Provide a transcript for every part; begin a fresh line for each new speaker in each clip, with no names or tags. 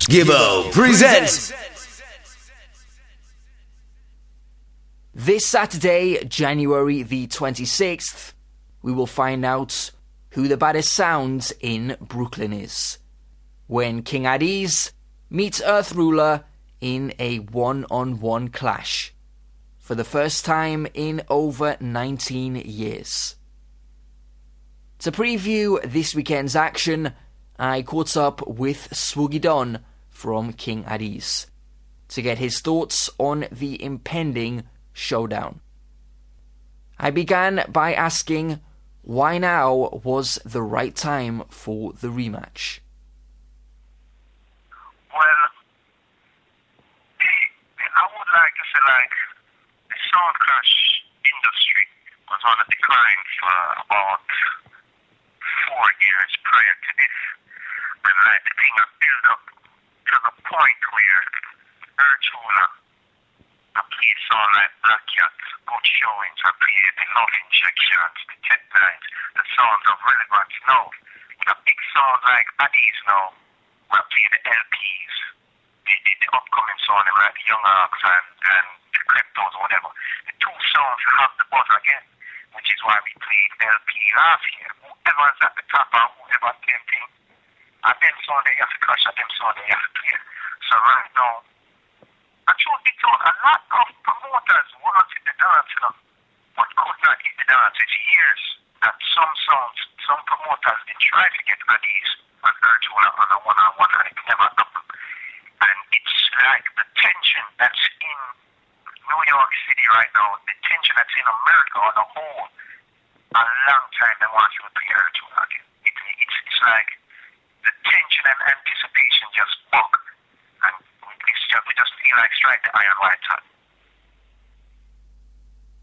Gibbo presents.
This Saturday, January the 26th, we will find out who the baddest sound in Brooklyn is when King Addies meets Earth Ruler in a one-on-one clash for the first time in over 19 years. To preview this weekend's action, I caught up with Swugee Don from King Addies to get his thoughts on the impending showdown. I began by asking why now was the right time for the rematch.
Well, I would like to say the sound clash industry was on a decline for about 4 years prior to this. And the thing had built up to the point where Earth played song like Black Cat, good showings, and played the Love Injections, the Tech Nights, the songs of relevance now. With a big song like Addies now, we're playing the LPs, the upcoming song, like the Young Arcs and the Cryptos or whatever. The two songs have the buzz again, which is why we played LP last year. Whoever's at the top or whoever's tempting, at them song they have to crush, at them song they have to play. So right now, I truth be told, a lot of promoters wanted the dance, but could not get the dance. It's years that some songs, some promoters been trying to get Addies and Earth on a one-on-one, and it never happened. And it's like the tension that's in New York City right now, the tension that's in America on the whole, a long time they want to play Earth again. It's like the tension and anticipation just buck, and we just feel like strike the iron white hot.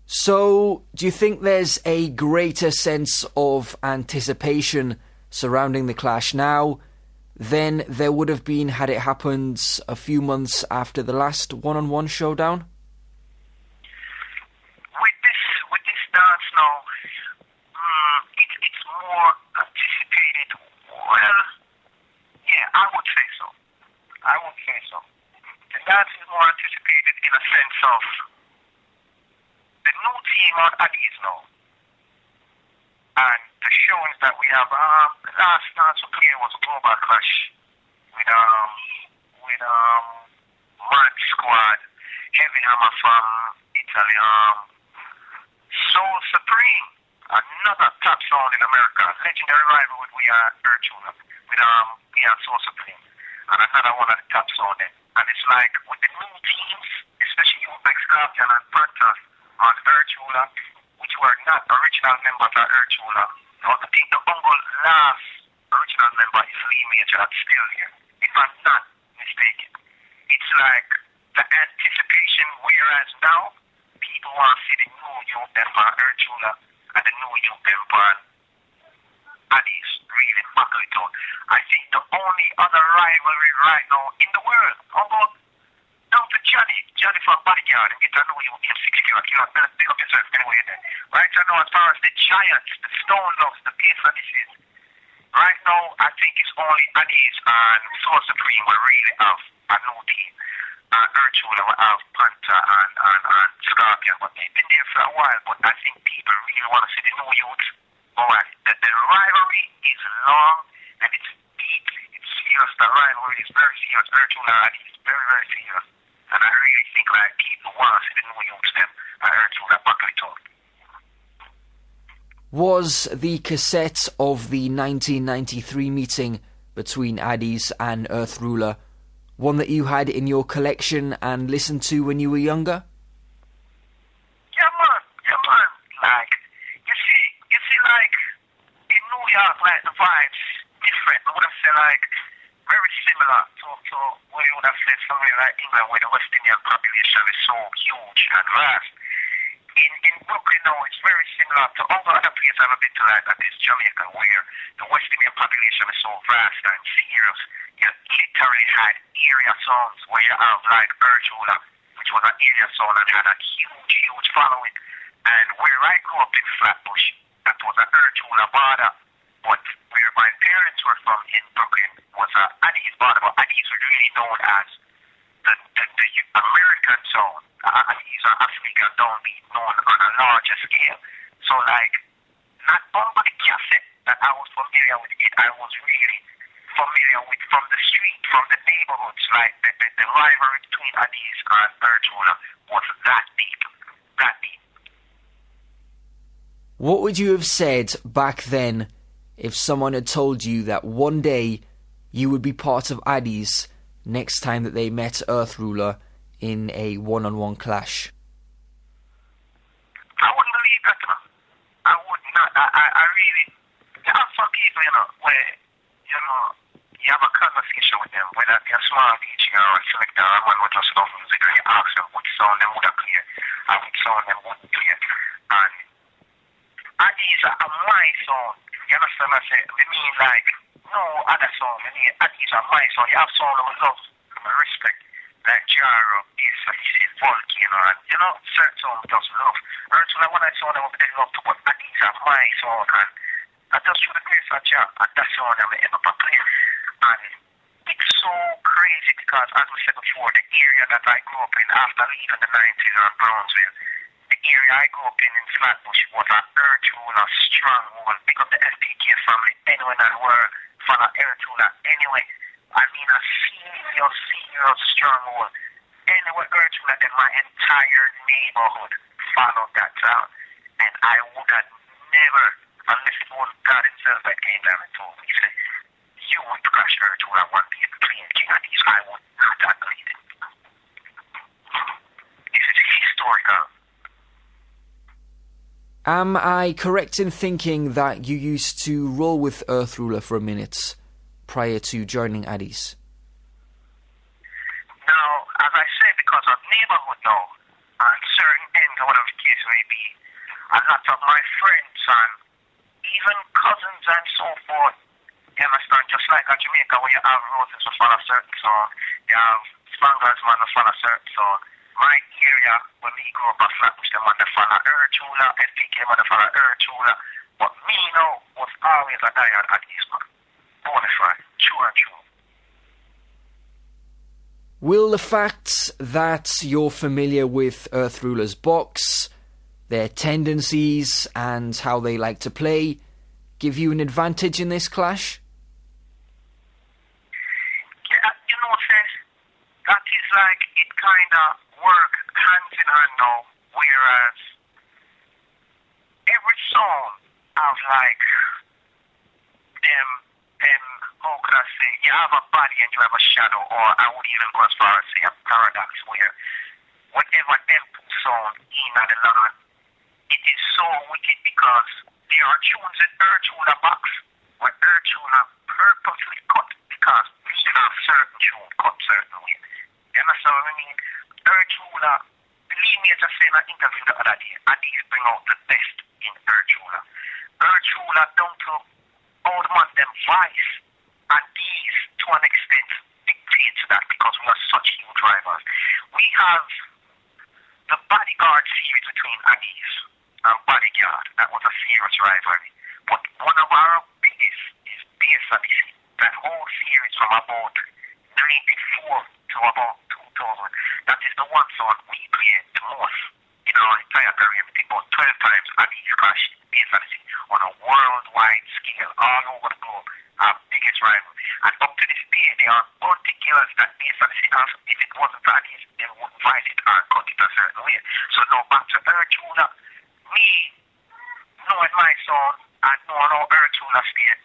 So, do you think there's a greater sense of anticipation surrounding the clash now than there would have been had it happened a few months after the last one-on-one showdown?
With this dance now, it's more anticipated. Well, yeah, I would say so. The dance is more anticipated in a sense of the new team on Addies now. And the showings that we have, the last dance we played was a global clash with Mad Squad, Heavy Hammer from Italy, Soul Supreme, another top sound in America, legendary rival with We Are Earth with We Are Soul Supreme, and another one of the top sound then. And it's like with the new teams, especially you like Scorpion and Panthers on Earth which were not original members of Earth I think the humble last original member is Lee Major, that's still here, if I'm not mistaken. It's like the anticipation, whereas now people want to see the new youth empire Earth and the new youth empire Addies really buckle it out. I think the only other rivalry right now in the world, down to Johnny from Bodyguard, and get to know you in 60 kilo. You know, pick up yourself anyway there. Right now, as far as the Giants, the Stone Dogs, the Pace Addies, right now, I think it's only Addies and Soul Supreme will really have a new team. Earth will have Panther and Scorpion, but they've been there for a while, but I think people really want to see the new youth. Alright, the rivalry is long and it's deep, it's serious. The rivalry is very serious. Earth is very, very serious. And I really think people want to see the new youth them and Earth buckle it up.
Was the cassette of the 1993 meeting between Addies and Earth Ruler one that you had in your collection and listened to when you were younger?
Yeah, man. You see, in New York, the vibes different. I would have said, very similar to what you would have said somewhere like England, where the West Indian population is so huge and vast. In Brooklyn now, it's very similar to all the other places I've been to, like this Jamaica, where the West Indian population is so vast and serious. You literally had area songs where you have Earth which was an area song and had a huge following. And where I grew up in Flatbush, that was an Earth border, but where my parents were from in Brooklyn was Addies bar, but Addies was really known as the American zone. Addies are African downbeat known on a larger scale. So like, not only the cassette that I was familiar with it, I was really familiar with from the street, from the neighborhoods, like the rivalry between Addies and Virtual was that deep, that deep.
What would you have said back then if someone had told you that one day you would be part of Addies next time that they met Earth Ruler in a one-on-one clash?
I wouldn't believe that, you know. I would not. I really... There are some people, you know, where, you know, you have a conversation with them, whether they're a small DJ or a selector or a man who just love music, and you ask them which sound them would have clear and which sound them wouldn't clear. And Addies are my song. You understand what I say? I mean, like, no other song. I mean, Addies are my song. You have song that I love and I respect. Like Jaro, is like you say, Volcano, and you know, certain songs I just love. Earthula, when I saw them, I love to, but Addies are my song, and I just feel the grace of Jah, and that's the one I'm end up playing. And it's so crazy because, as we said before, the area that I grew up in after leaving the 90s around Brownsville, the area I grew up in Flatbush was an Earthula stronghold because the FPK family, anyway, that were from an Earthula anyway. I mean, a serious stronghold. Anyway, Earthula, then my entire neighborhood followed that town. And I would have never, unless it was God himself that came down and told me, he said, you would crash Earthula one day playing King Addies. I would not have believed it. This is historical.
Am I correct in thinking that you used to roll with Earth Ruler for a minute prior to joining Addies?
Now, as I said, because of neighborhood now, and certain ends, or whatever the case may be, a lot of my friends and even cousins and so forth, you understand, just like in Jamaica where you have roses who follow a certain song, you have Spangles man who follow a certain song. My area, when we grew up at Flatbush, the man that follow Earthula, FPK man that follow Earthula, but me now was always a diehard Addies man. Bonafide, true and true.
Will the fact that you're familiar with Earth Ruler's box, their tendencies and how they like to play, give you an advantage in this clash?
Yeah, you know, sis, that is like it kind of work hand in hand now, whereas every song have like them, how could I say, you have a body and you have a shadow, or I would even go as far as say a paradox where whatever them put sound in at the Lord, it is so wicked because there are tunes in Earthula box where Earthula purposely cut because we have certain tune cut certain way. You understand what I mean? Earthula, believe me, just saying in an interview the other day, Addies bring out the best in Earthula. Earthula down to old man them vice, Addies to an extent dictates that because we are such huge rivals. We have the Bodyguard series between Addies and Bodyguard. That was a serious rivalry. But one of our biggest is versatility. That whole series from about 94 to about 2000. That is the one song we played the most in our entire career. We think about 12 times Addies crashed versatility on a worldwide scale, all over the globe. Our biggest rival. And up to this day, there are particulars that versatility has. If it wasn't for Addies, they would vice it or cut it a certain way. So now back to Earthula. Me knowing my song and knowing how Earthula stayed,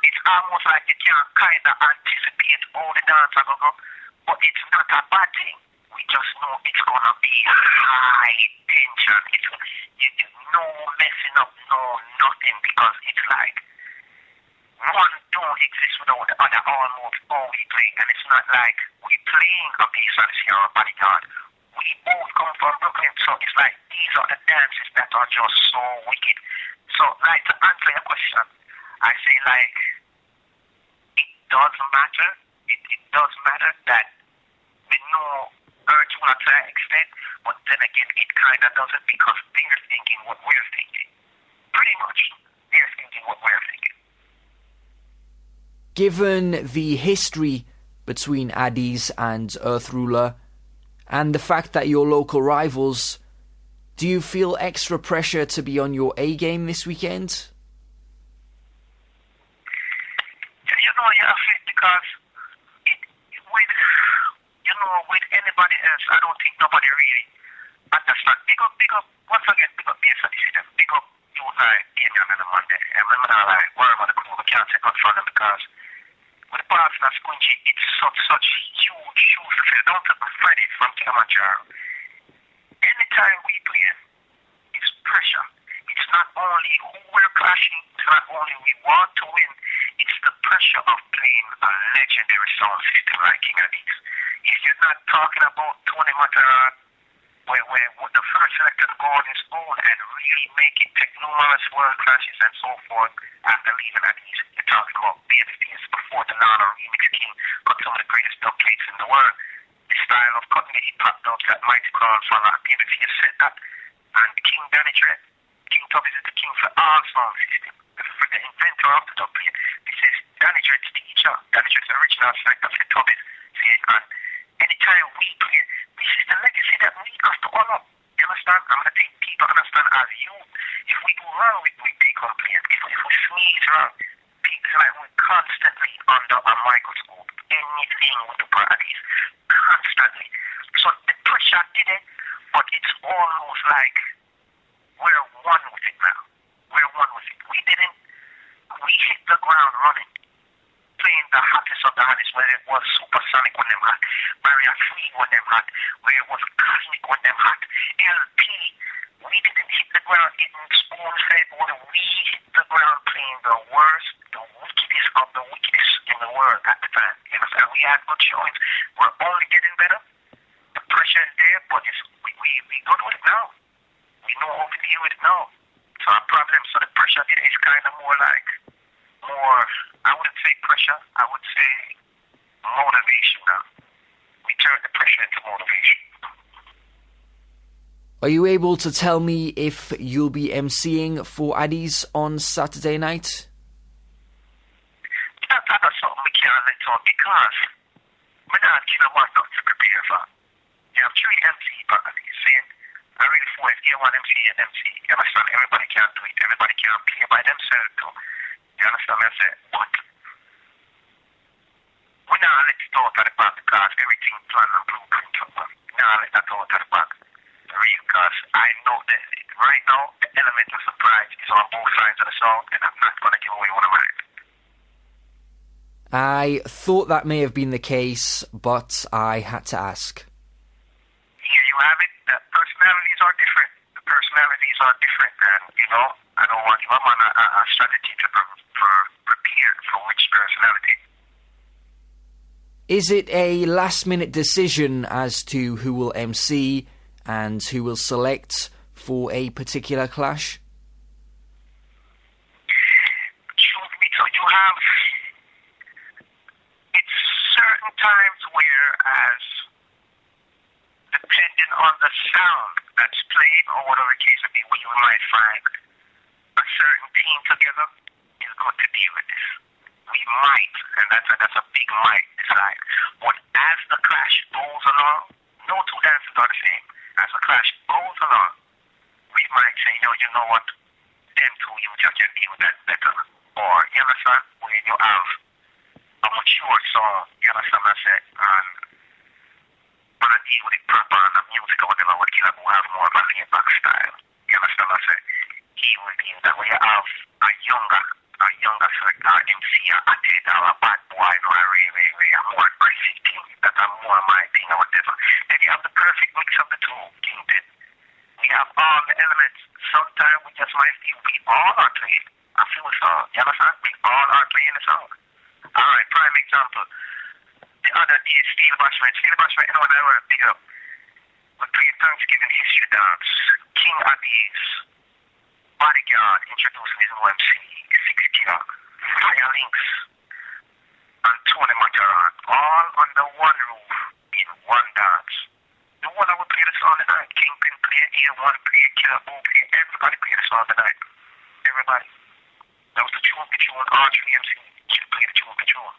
it's almost like you can kind of anticipate all the dance are going to go, but it's not a bad thing. We just know it's going to be high tension. It's no messing up, no nothing, because it's like one don't exist without the other almost always playing, and it's not like we playing a piece of the or a Bodyguard. We both come from Brooklyn, so it's like these are the dances that are just so wicked. So, like, to answer your question, I say, like, it does matter. It does matter that we know Earthula to an extent, but then again, it kind of doesn't because they're thinking what we're thinking. Pretty much, they're thinking what we're thinking.
Given the history between Addies and Earth Ruler, and the fact that you're local rivals, do you feel extra pressure to be on your A game this weekend?
You know, you have it because with anybody else, I don't think nobody really understand. Big up, once again, big up base of the system. Big up you like Damian and Monday. And I'm not like, worry about the crew, we can't take on from them because with the past and Swugee, it's such huge shoes to fill. Don't take Friday from Kilimanjaro. Anytime we play, it's pressure. It's not only who we're clashing, it's not only we want to win, it's the pressure of playing a legendary sound system like King Addies. If you're not talking about Tony Mataran, where the first selector to go on his own and really make it, take numerous world clashes and so forth after leaving Addies, you're talking about Babyface before the Nana Remix King got some of the greatest dubplates in the world. The style of cutting the hip-hop dubs that Mighty Crown follow, Babyface said that. And King Danny Dread, King Tubbies is the king for all sound system. The inventor of the dubplate. This is Danny Dread's teacher. Danny Dread's original selector for Tubbies. See, and anytime we play, this is the legacy that we have to honor. You understand? I'm going to think people understand as you. If we do wrong, we take complaint. If we sneeze wrong, people like we're constantly under a microscope. Anything with the parties, constantly. So the pressure did it, but it's almost like we're one with it now. We're one with it. We hit the ground running. Playing the hottest of the hottest, where it was Supersonic when them hot, Maria Free when them hot, where it was Cosmic when them hot, LP. We didn't hit the ground eating spoon fed when we hit the ground playing the worst, the wickedest of the wickedest in the world at the time. You know, and we had good showings. We're only getting better. The pressure is there, but we good with it now. We know how to deal with it now. So our problem, so the pressure is kind of more, I wouldn't say pressure, I would say motivation now. We turn the pressure into motivation.
Are you able to tell me if you'll be emceeing for Addies on Saturday night?
That's something we can't let on because we're not giving one enough to prepare for. You have 3 MC parties, see? I really feel if you want MC and MC, you understand, everybody can't do it. Everybody can't play by themselves too. You understand what I say? But we now let it out of the back because everything planned and blueprint. Now let that out of the back. Real, because I know that right now the element of surprise is on both sides of the song, and I'm not going to give away one of mine.
I thought that may have been the case, but I had to ask.
Here you have it. The personalities are different. And, you know, I don't want you. I'm on a strategy to prepare for which personality.
Is it a last-minute decision as to who will MC and who will select for a particular clash?
You have, it's certain times where, as depending on the sound that's played or whatever the case may be, where you might find a certain team together is good to deal with this. We might, and that's a big might, decide. But as the clash goes along, no two dances are the same. As the clash goes along, we might say, you know what, them two, you just can deal with that better. Or, you understand, when you have a mature song, you understand what I said, and want to deal with it proper and the music or whatever, what killer will have more of a laid-back style. You understand what I said? He will deal that way. You have a younger selector, MC, a athlete, or a bad boy, or a really, a more aggressive thing, that are more my thing or whatever. Then you have the perfect mix of the two, Kingpin. We have all the elements. Sometimes we just might feel we all are playing. I feel so. You understand? We all are playing the song. Alright, prime example. The other day, Steel Bashman, anyone I want to pick up. We played Thanksgiving History Dance. King Addies, Bodyguard, introducing his OMC, 6 Killer, Fire Links, and Tony Mataran, all under one roof in one dance. The one that would play the song tonight, Kingpin play, A1 play, Killer Boo play, everybody play the song tonight. Everybody. That was the tune, all 3 MC. You play the tune.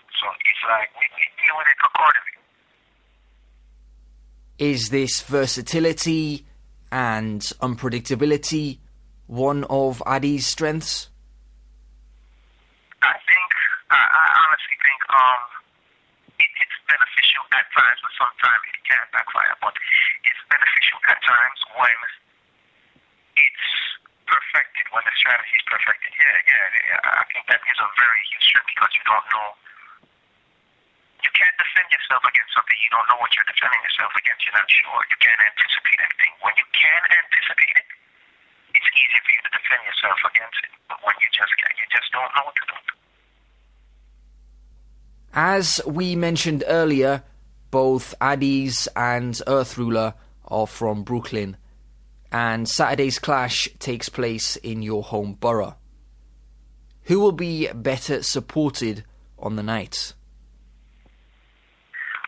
Is this versatility and unpredictability one of Addies' strengths?
I honestly think it's beneficial at times, but sometimes it can backfire. But it's beneficial at times when it's perfected, when the strategy is perfected. Yeah. I think that is a very huge strength because you don't know. You can't defend yourself against something. You don't know what you're defending yourself against. You're not sure. You can't anticipate anything. When you can anticipate it, it's easy for you to defend yourself against it. But when you just can't, you just don't know what to do.
As we mentioned earlier, both Addies and Earth Ruler are from Brooklyn, and Saturday's clash takes place in your home borough. Who will be better supported on the night?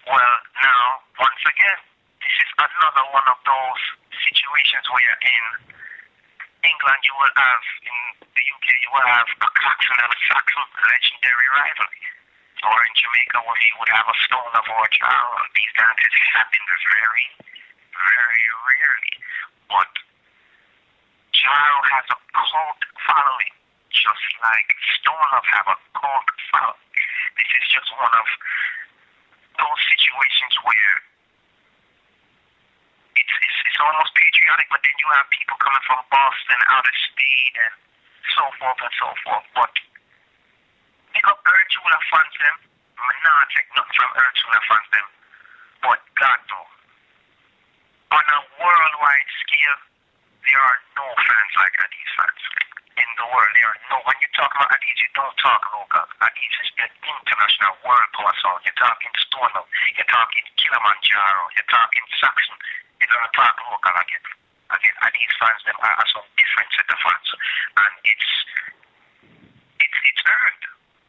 Well, now, once again, this is another one of those situations where in England you will have, in the UK you will have a Claxon and a Saxon legendary rivalry. Or in Jamaica where you would have a Stoner or a Jarrow. These dances happen very, very rarely. But Jarrow has a cult following, just like Stoner have a cult following. This is just one of those situations where it's almost patriotic, but then you have people coming from Boston, out of state, and so forth and so forth. But pick up Earthula funds them. I'm not take nothing from Earthula funds them. But God though, on a worldwide scale, there are no fans like Addies fans. In the world, there are no. When you talk about Addies, you don't talk local. Addies is the international world power sound. You're talking Stoner, you're talking Kilimanjaro, you're talking Saxon. You don't talk local again. Addies fans them are some different set of fans, and it's earned.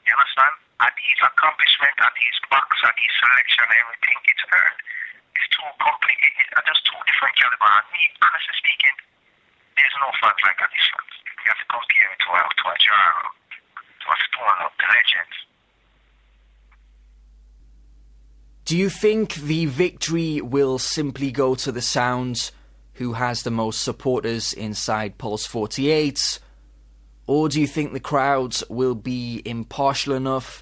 You understand? Addies accomplishment, Addies box, Addies selection, everything, it's earned. It's too complicated. It's just two different caliber. And me, honestly speaking, there's no fans like Addies fans. You have to compare it to a Jarrow, to a Stone of the legends.
Do you think the victory will simply go to the Sounds, who has the most supporters inside Pulse 48, or do you think the crowds will be impartial enough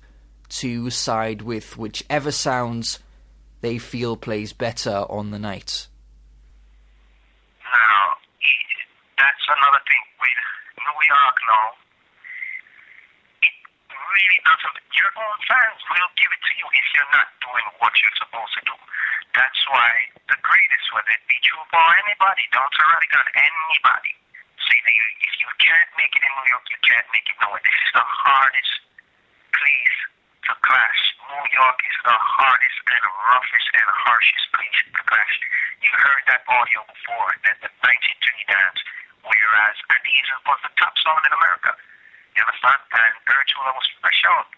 to side with whichever sounds they feel plays better on the night?
Now, that's another thing with New York now. It really doesn't. Your own fans will give it to you if you're not doing what you're supposed to do. That's why the greatest, whether it be true for anybody, down to Radical, anybody, say that if you can't make it in New York, you can't make it nowhere. This is the hardest place to clash. New York is the hardest and roughest and harshest place to clash. You heard that audio before, that the 93 dance, whereas Addies was the top song in America. You understand? And Earthula was fresh out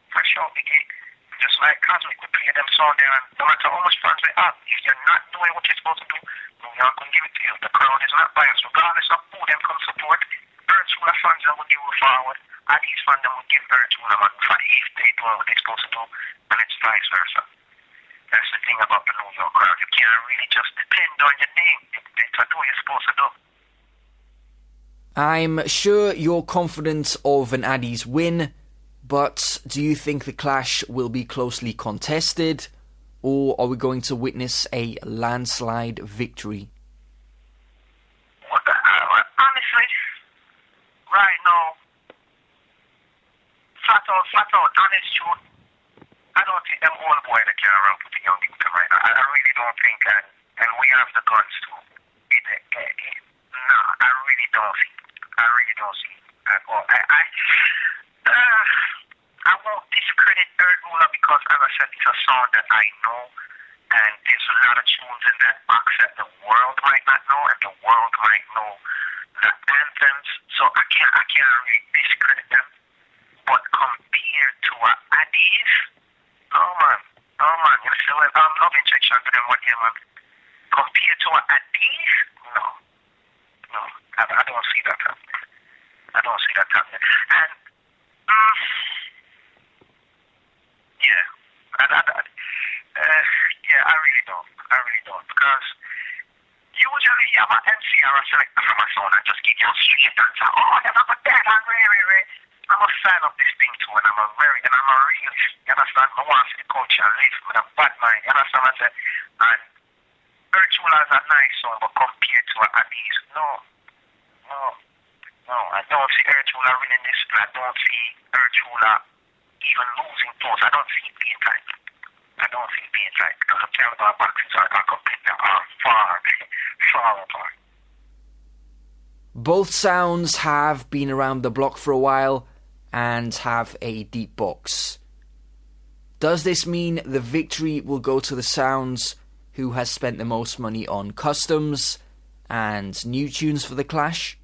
the gate. Just like Cosmic, we play them song there, and no matter how much fans they have, if you're not doing what you're supposed to do, New York will give it to you. The crowd is not biased, regardless of who them come support. Earthula fans them will give you forward. Addies fans them will give Earthula man for if they do what they're supposed to do, and it's vice versa. That's the thing about the New York crowd. You can't really just depend on your name. You better do what you're supposed to do.
I'm sure you're confident of an Addies win, but do you think the clash will be closely contested, or are we going to witness a landslide victory?
Honestly, right now, flat out, honest truth, I don't think them old boy that can run with the young people right now. I really don't think, and we have the guns too. No, I really don't see. I really don't see at all. I won't discredit Earthula because, as I said, it's a song that I know, and there's a lot of tunes in that box that the world might not know, and the world might know the anthems. So I can't really discredit them. But compared to Addies, oh man, you see, I'm love injection to them one year, man. Compared to Addies, no, I don't see that happening. I don't see that happening. And I really don't. Because I'm an MC or a selector from my sound and just give you a straight answer. Oh, never got that, I'm very. I'm a fan of this thing too, and I'm a realist. You understand? I want to see the culture and live with a bad mind. You understand what I say? And virtual has a nice song, but compared to Addies, no. I don't see Virtual winning this, and I don't see Virtual even losing points. I don't see it being tight. Because the caliber boxes are completely far apart.
Both sounds have been around the block for a while and have a deep box. Does this mean the victory will go to the sounds who has spent the most money on customs and new tunes for the clash?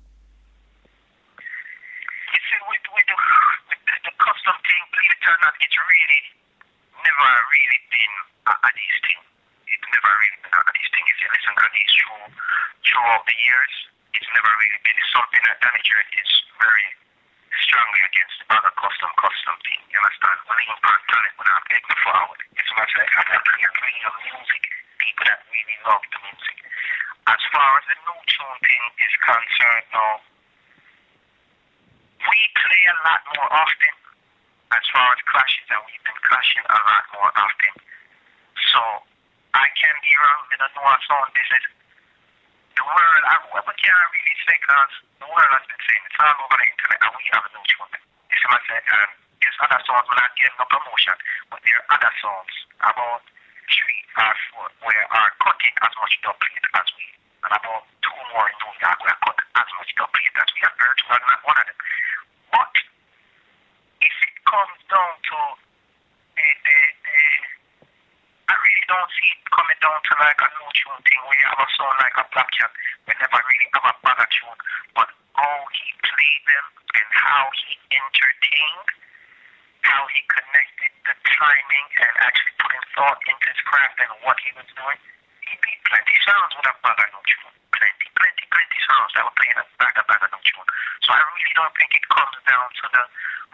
You see, with the custom thing, believe it or not, it's really never really been Addies thing. It's never really been Addies thing. If you listen to Addies throughout the years, it's never really been something that Danny Dredd is very strongly against other custom thing. You understand? When you burn talent, when I'm getting forward, it's much like I play real music, people that really love the music. As far as the new tune thing is concerned now, we play a lot more often as far as clashes, and we've been clashing a lot more often. So I can be wrong, I don't know what's on this is. The world, we can't really say, because the world has been saying it's all over the internet and we have no choice. You see what I say? And there's other songs, we're not getting no promotion, but there are other songs about 3 or 4 where are cutting as much dubplate as we, and about 2 more in New York where are cut as much dubplate as we have heard, well, not one of them. But if it comes down to I really don't see it coming down to like a no tune thing where you have a song like a Black Cat. We never really have a bad tune, but how he played them and how he entertained, how he connected the timing and actually putting thought into his craft and what he was doing. He beat plenty sounds with a bad no tune. Plenty sounds that were playing a bad no tune. So I really don't think it comes down to the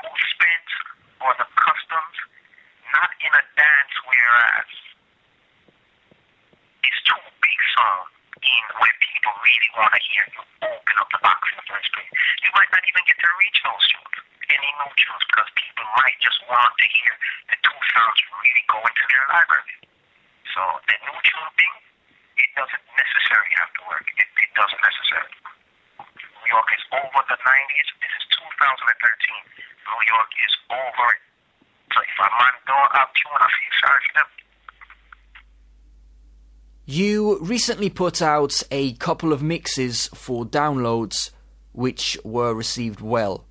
who spent or the customs. Not in a dance whereas it's 2 big songs in where people really want to hear you open up the box in the first place. You might not even get to reach those tunes, any new tunes, because people might just want to hear the 2 sounds really go into their library. So the new tune thing, it doesn't necessarily have to work. It doesn't necessarily. New York is over the 90s. This is 2013. New York is over it. So if a man don't have tune, I feel sorry for them.
You recently put out a couple of mixes for downloads which were received well.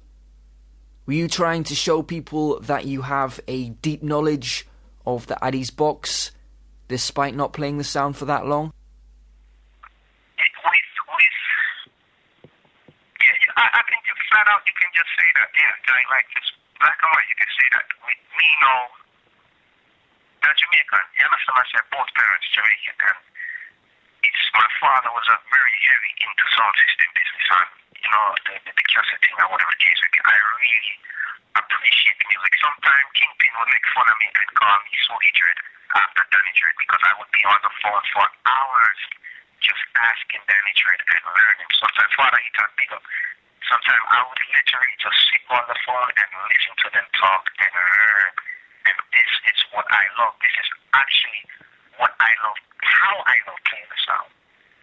Were you trying to show people that you have a deep knowledge of the Addies box despite not playing the sound for that long?
I think you flat out you can just say that, like it's black and white, you can say that. With me now, they're Jamaican. You understand what I said? Both parents Jamaican, and it's my father was a very heavy into sound system business, and the cassette thing or whatever the case. I really appreciate the music. Sometimes Kingpin would make fun of me and call me Swugee Don after Danny Dredd, because I would be on the phone for hours just asking Danny Dredd and learning. Sometimes father he talk big up. Sometimes I would literally just sit on the phone and listen to them talk and learn. And this is what I love. This is actually what I love, how I love playing the sound.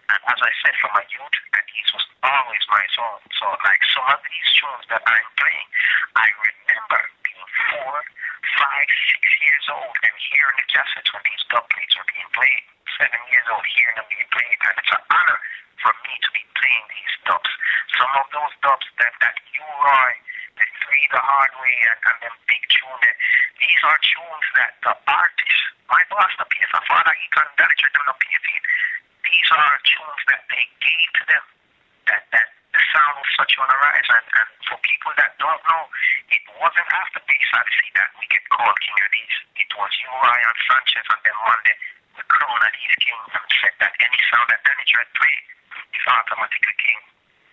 And as I said from my youth, Addies was always my song. So like some of these tunes that I'm playing, I remember being 4, 5, 6 years old and hearing the cassettes when these dubplates were being played. 7 years old hearing them being played, and it's an honor for me to be playing these dubs. Some of those dubs that you, Roy, the 3 the Hard Way and them big tunes, these are tunes that the artists, my boss, the PSA father, he can't manage them, no PSA. These are tunes that they gave to them, that the sound was such on the rise. And for people that don't know, it wasn't after Bass Odyssey that we get called King Addies. It was you, Ryan Sanchez, and then Monday, the crown Addies King, and said that any sound that Danny Dredd played is automatically King.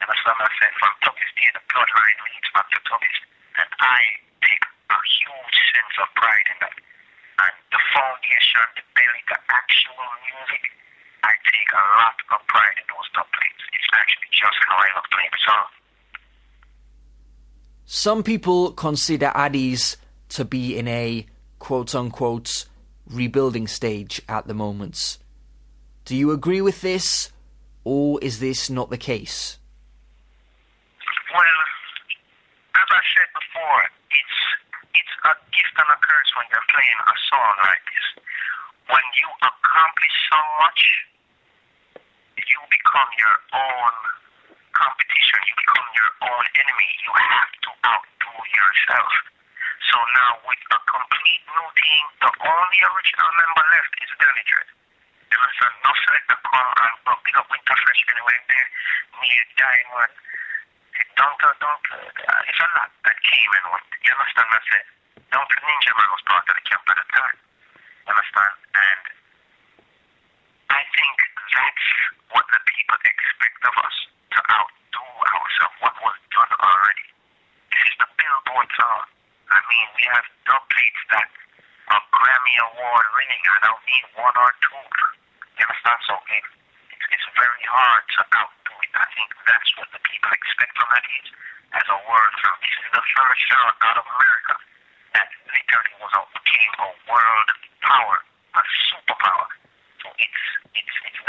And as I said, from Tubby's Day, the bloodline leads back to Tubby's. And I take a huge sense of pride in that. And the foundation, the belly, the actual music I take a lot of pride in those dubplates. It's actually just how I love playing the song.
Some people consider Addies to be in a quote-unquote rebuilding stage at the moment. Do you agree with this, or is this not the case?
Well, as I said before, it's a gift and a curse when you're playing a song like this. When you accomplish so much, you become your own competition. You become your own enemy. You have to outdo yourself. So now with a complete new team, the only original member left is Delicate. There was a no selector come and pick up Winterfresh anyway there. Near Diamond. It's a lot that came and went. You understand what I said? Dunker Ninja Man was part of the camp at the time. You understand? And I think that's what the people expect of us, to outdo ourselves, what was done already. This is the Billboard song. I mean, we have dubplates that are Grammy Award winning. I don't need one or two. You understand? So it's very hard to outdo it. I think that's what the people expect from Addies as a world sound. This is the first sound out of America that literally became a world power, a superpower. So it's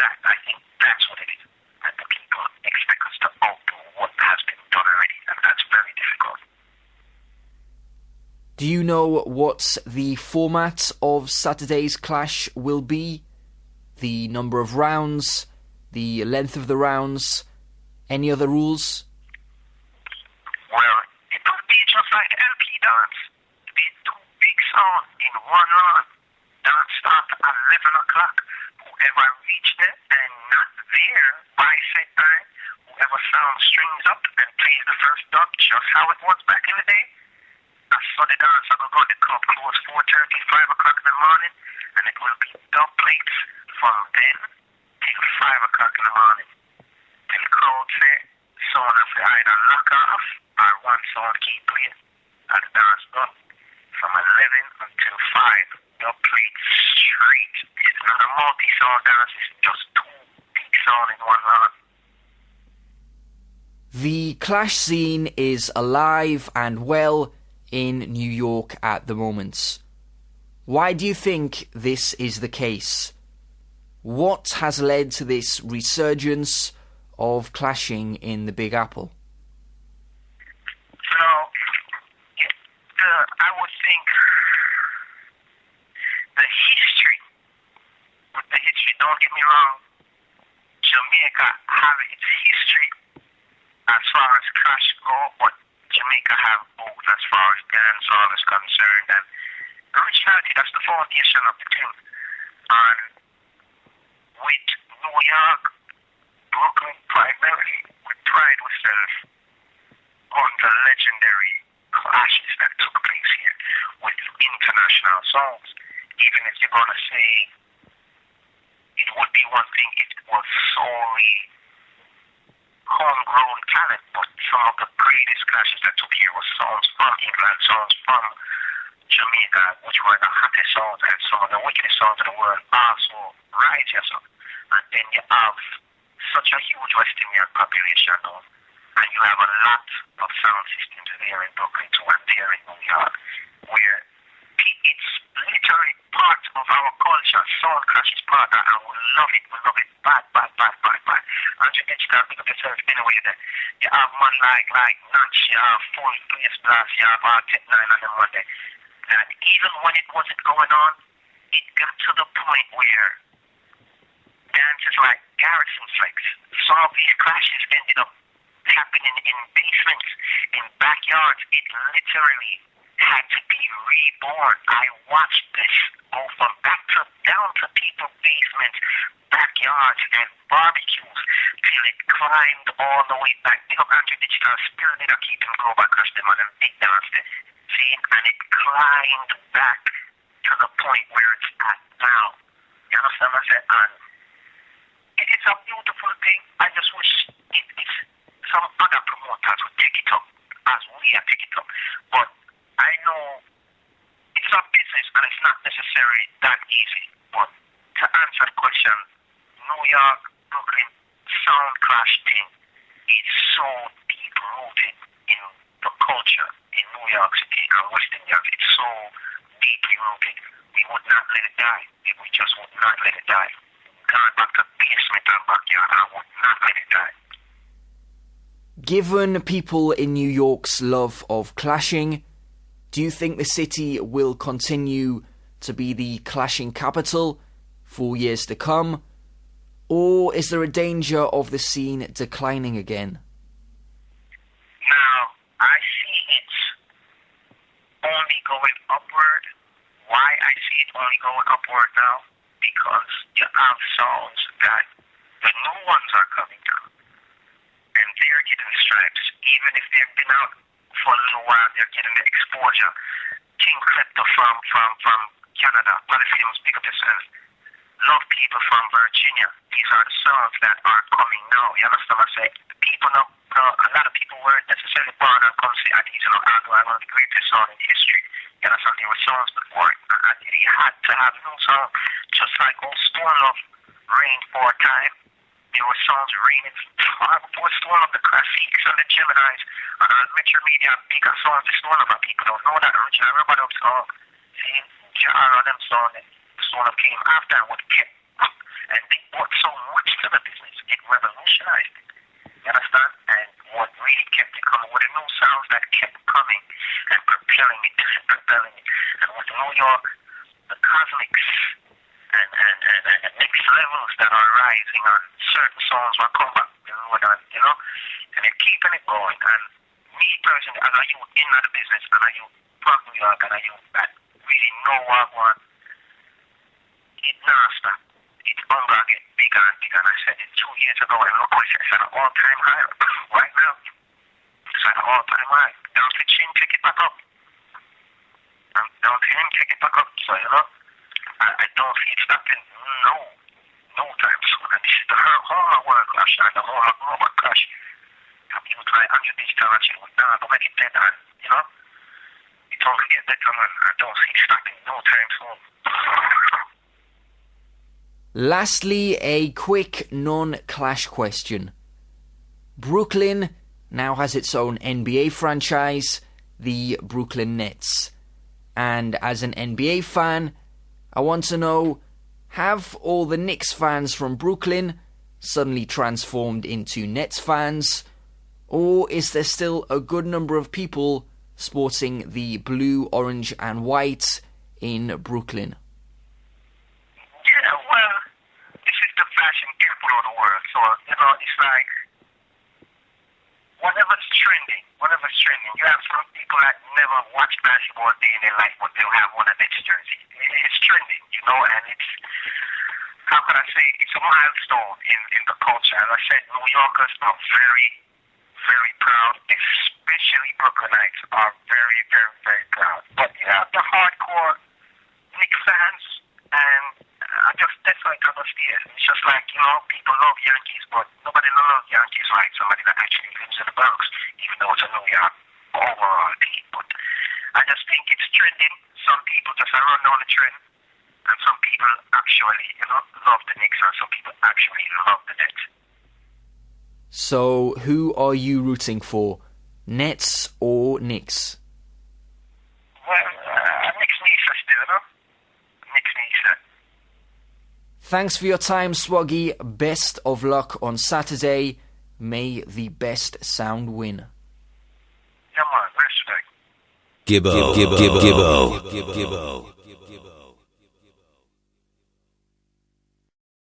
that. I think that's what it is. And the people expect us to outdo what has been done already, and that's very difficult.
Do you know what the format of Saturday's clash will be? The number of rounds, the length of the rounds, any other rules?
Well, it would be just like the LP dance. It'd be two big songs in one round. Dance start at 11 o'clock. Whoever reached it and not there by set time, whoever sound strings up and plays the first dub, just how it was back in the day. So the dance will go to the club close 4:30, 5 o'clock in the morning, and it will be dubplates from then till 5 o'clock in the morning. Till the crowd say, someone have to either lock off or one sound keep playing. And the dance done. From 11 until 5, dubplates straight. It's not a multi-sound dance, it's just two big sound in one round.
The clash scene is alive and well in New York at the moment. Why do you think this is the case? What has led to this resurgence of clashing in the Big Apple?
So, I would think the history, don't get me wrong, Jamaica have its history as far as clash go, but Jamaica have both as far as dancehall is concerned, and originality, that's the foundation of the tune. And with New York, Brooklyn primarily, with pride ourselves on the legendary clashes that took place here with international songs. Even if you're going to say it would be one thing, it was solely homegrown talent, but some of the greatest clashes that took here was songs from England, songs from Jamaica, which were the hottest songs, and some of the wickedest songs in the world also rise yourself. And then you have such a huge West Indian population now, and you have a lot of sound systems there in Brooklyn too, and there in New York, where it's literally part of our culture. Sound clash is part of it, and we love it bad. And you get to pick up yourself anyway there. You have man like Natch, you have Full Face Blast, you have Arctic 9 on them one day. And even when it wasn't going on, it got to the point where dances like Garrison Flex, some of these clashes ended up happening in basements, in backyards. It literally had to be reborn. I watched this go from down to people's basements, backyards, and barbecues till it climbed all the way back. Big up Andrew Digital, still need to keep him go back across them and big dance there. See, and it climbed back to the point where it's at now. You understand what I said? And it's a beautiful thing. I just wish it's some other promoters would take it up as we are taking it up. But I know it's a business and it's not necessarily that easy. But to answer the question, New York, Brooklyn sound clash thing is so deep rooted in the culture in New York City and West Indies. It's so deeply rooted. We would not let it die. We just would not let it die. Gone back to basement and backyard, I would not let it die.
Given people in New York's love of clashing, do you think the city will continue to be the clashing capital for years to come? Or is there a danger of the scene declining again?
Now, I see it only going upward. Why I see it only going upward now? Because you have sounds that the new ones are coming down. And they're getting the stripes. Even if they've been out for a little while, they're getting the exposure. King Addies from Canada, Polyphemus, pick up yourself. Love people from Virginia. These are the songs that are coming now. You understand what I say? People know, a lot of people weren't necessarily born and come see Addies, although one of the greatest songs in history. You understand, there were songs before it. And he had to have new songs, just like old Stone Love reigned for a time. There were songs reigning far before Stone Love, the Classics and the Geminis, and on Metro Media, bigger songs, the Stone Love, people don't know that original Rubber Dub song. See, Jar on them songs, Stone Love came after and what kept up. And they brought so much to the business, it revolutionized it. You understand? And what really kept it coming were the new sounds that kept coming and propelling it. And with New York, the cosmics and the next levels that are rising on certain songs will come back, and they're keeping it going. And me personally, as a youth in the business, and a youth from New York, and a youth that really know what I want, it not stop. It's only going to get bigger and bigger. And I said it 2 years ago, and look what it's at an all-time high right now. It's at an all-time high. Down to Chin, pick it back up. Down to him, pick it back up. So, I don't see it stopping. No time soon. And this is the whole of world clash and the whole of global clash. You try 100 digital and shit, nah, don't make it better. It only get better, man. I don't see it stopping. No time soon.
Lastly, a quick non-clash question. Brooklyn now has its own NBA franchise, the Brooklyn Nets. And as an NBA fan, I want to know, have all the Knicks fans from Brooklyn suddenly transformed into Nets fans? Or is there still a good number of people sporting the blue, orange and white in Brooklyn?
Yeah, well, this is the fashion capital of the world. So, it's like, whatever's trending, you have some people that never watch basketball a day in their life, but they'll have one of Nets jersey. It's trending, and it's, how can I say, it's a milestone in the culture. As I said, New Yorkers are very, very proud, especially Brooklynites are very, very, very proud. But the hardcore Knicks fans, and that's like I understand. It's just like, people love Yankees, but nobody loves Yankees like somebody that actually lives in the Bronx, even though it's a New York overall team. But I just think it's trending. Some people just run down the trend, and some people actually, love the Knicks, and some people actually love the Nets.
So, who are you rooting for? Nets or Knicks?
Well, Knicks Nisa still, Knicks Nisa.
Thanks for your time, Swugee. Best of luck on Saturday. May the best sound win.
Yeah, man, respect.
Gibbo.